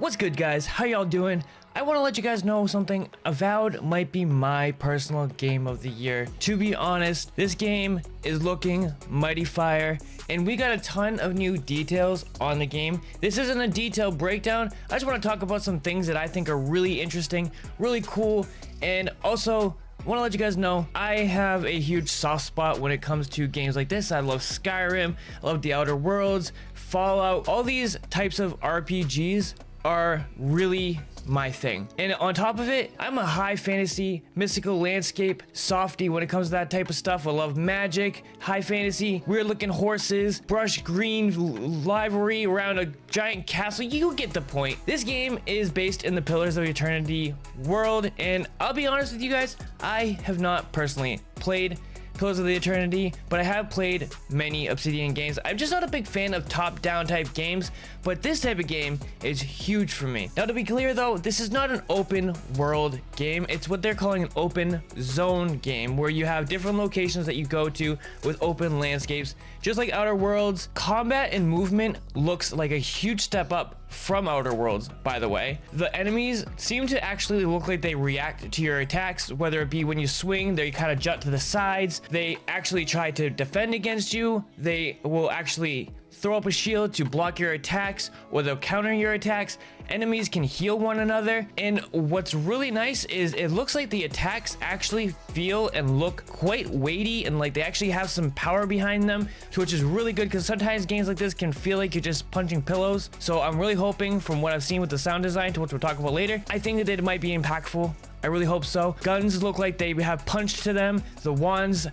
What's good, guys? How y'all doing? I want to let you guys know something. Avowed might be my personal game of the year. To be honest, this game is looking mighty fire, and we got a ton of new details on the game. This isn't a detailed breakdown. I just want to talk about some things that I think are really interesting, really cool, and also I want to let you guys know I have a huge soft spot when it comes to games like this. I love Skyrim, I love the Outer Worlds, Fallout. All these types of RPGs are really my thing. And on top of it, I'm a high fantasy, mystical landscape softie when it comes to that type of stuff. I love magic, high fantasy, weird looking horses, brush green livery around a giant castle. You get the point. This game is based in the Pillars of Eternity world, and I'll be honest with you guys, I have not personally played Pillars of the Eternity, but I have played many Obsidian games. I'm just not a big fan of top-down type games, but this type of game is huge for me. Now, to be clear though, this is not an open world game. It's what they're calling an open zone game, where you have different locations that you go to with open landscapes. Just like Outer Worlds, combat and movement looks like a huge step up from Outer Worlds, by the way. The enemies seem to actually look like they react to your attacks, whether it be when you swing, they kind of jut to the sides. They actually try to defend against you. They will actually throw up a shield to block your attacks, or they'll counter your attacks. Enemies can heal one another, and what's really nice is it looks like the attacks actually feel and look quite weighty, and like they actually have some power behind them, which is really good, because sometimes games like this can feel like you're just punching pillows. So I'm really hoping, from what I've seen with the sound design, to which we'll talk about later, I think that it might be impactful. I really hope so. Guns look like they have punch to them. The wands,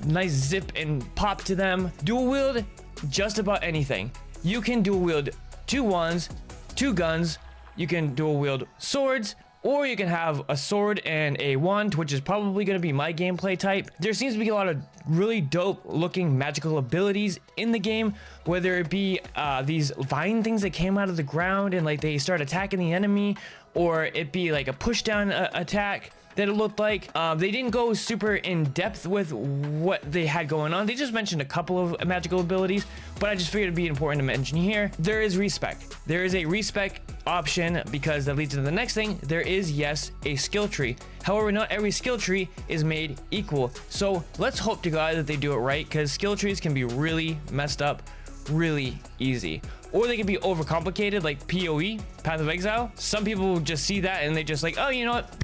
nice zip and pop to them. Dual wield just about anything. You can dual wield 2 wands, 2 guns. You can dual wield swords, or you can have a sword and a wand, which is probably going to be my gameplay type. There seems to be a lot of really dope looking magical abilities in the game, whether it be these vine things that came out of the ground and like they start attacking the enemy, or it be like a push down attack that it looked like. They didn't go super in depth with what they had going on. They just mentioned a couple of magical abilities, but I just figured it'd be important to mention here. There is respec. There is a respec option, because that leads to the next thing. There is, yes, a skill tree. However, not every skill tree is made equal. So let's hope to God that they do it right, because skill trees can be really messed up really easy, or they can be overcomplicated, like PoE, Path of Exile. Some people just see that and they just like, oh, you know what,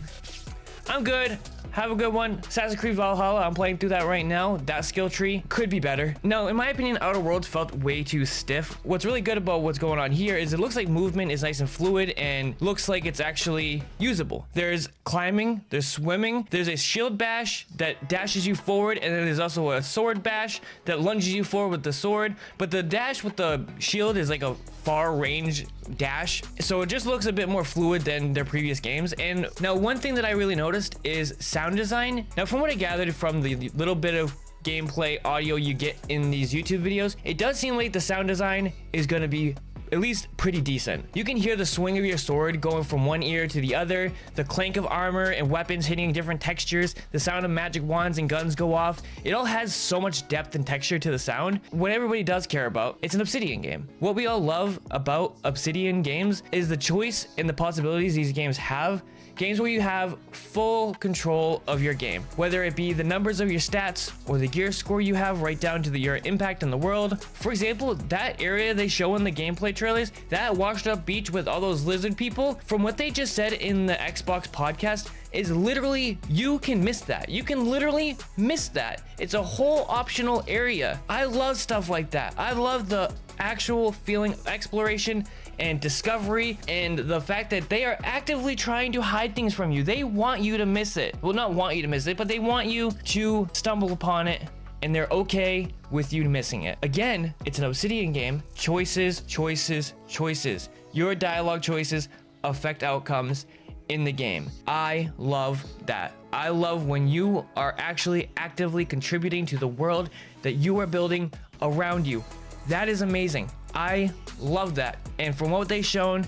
I'm good. Have a good one. Assassin's Creed Valhalla, I'm playing through that right now. That skill tree could be better. Now, in my opinion, Outer Worlds felt way too stiff. What's really good about what's going on here is it looks like movement is nice and fluid, and looks like it's actually usable. There's climbing, there's swimming, there's a shield bash that dashes you forward, and then there's also a sword bash that lunges you forward with the sword. But the dash with the shield is like a far range dash, so it just looks a bit more fluid than their previous games. And now, one thing that I really noticed is sound design. Now, from what I gathered from the little bit of gameplay audio you get in these YouTube videos, it does seem like the sound design is going to be at least pretty decent. You can hear the swing of your sword going from one ear to the other, the clank of armor and weapons hitting different textures, the sound of magic wands and guns go off. It all has so much depth and texture to the sound. What everybody does care about, it's an Obsidian game. What we all love about Obsidian games is the choice and the possibilities these games have. Games where you have full control of your game, whether it be the numbers of your stats or the gear score you have, right down to your impact in the world. For example, that area they show in the gameplay trailers, that washed up beach with all those lizard people, from what they just said in the Xbox podcast, is literally, you can miss that. You can literally miss that. It's a whole optional area. I love stuff like that. I love the actual feeling of exploration and discovery, and the fact that they are actively trying to hide things from you. They want you to miss it. Well, not want you to miss it, but they want you to stumble upon it, and they're okay with you missing it. Again, it's an Obsidian game. Choices, choices, choices. Your dialogue choices affect outcomes in the game. I love that. I love when you are actually actively contributing to the world that you are building around you. That is amazing. I love that. And from what they've shown,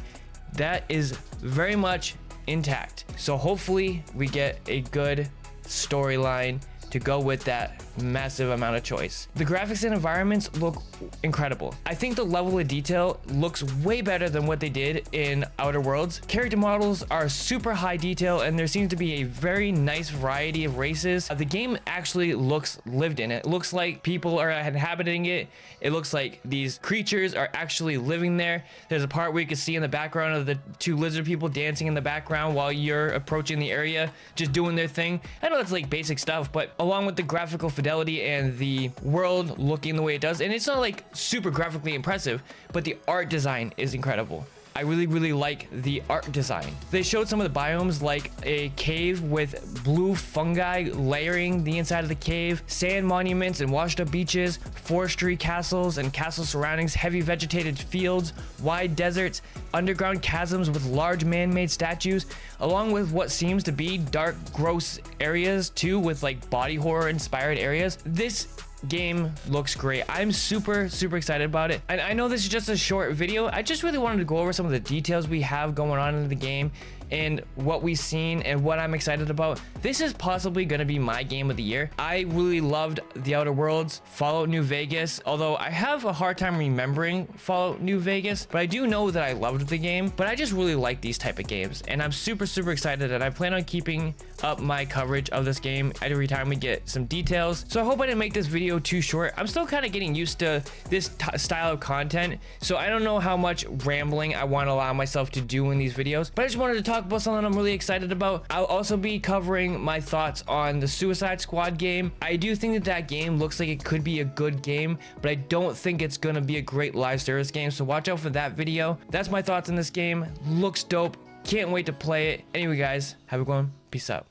that is very much intact. So hopefully we get a good storyline to go with that massive amount of choice. The graphics and environments look incredible. I think the level of detail looks way better than what they did in Outer Worlds. Character models are super high detail, and there seems to be a very nice variety of races. The game actually looks lived in. It looks like people are inhabiting it. It looks like these creatures are actually living there. There's a part where you can see in the background of the two lizard people dancing in the background while you're approaching the area, just doing their thing. I know that's like basic stuff, but along with the graphical fidelity and the world looking the way it does, and it's not like super graphically impressive, but the art design is incredible. I really like the art design. They showed some of the biomes, like a cave with blue fungi layering the inside of the cave, sand monuments and washed up beaches, forestry castles and castle surroundings, heavy vegetated fields, wide deserts, underground chasms with large man-made statues, along with what seems to be dark, gross areas too, with like body horror inspired areas. This game looks great. I'm super excited about it, and I know this is just a short video. I just really wanted to go over some of the details we have going on in the game and what we've seen and what I'm excited about. This is possibly going to be my game of the year. I really loved The Outer Worlds, Fallout New Vegas, although I have a hard time remembering Fallout New Vegas, but I do know that I loved the game. But I just really like these type of games, and I'm super excited, and I plan on keeping up my coverage of this game every time we get some details. So I hope I didn't make this video too short. I'm still kind of getting used to this style of content, so I don't know how much rambling I want to allow myself to do in these videos, but I just wanted to talk about something I'm really excited about. I'll also be covering my thoughts on the Suicide Squad game. I do think that game looks like it could be a good game, but I don't think it's gonna be a great live service game, so watch out for that video. That's my thoughts on this game. Looks dope. Can't wait to play it. Anyway guys, have a good one. Peace out.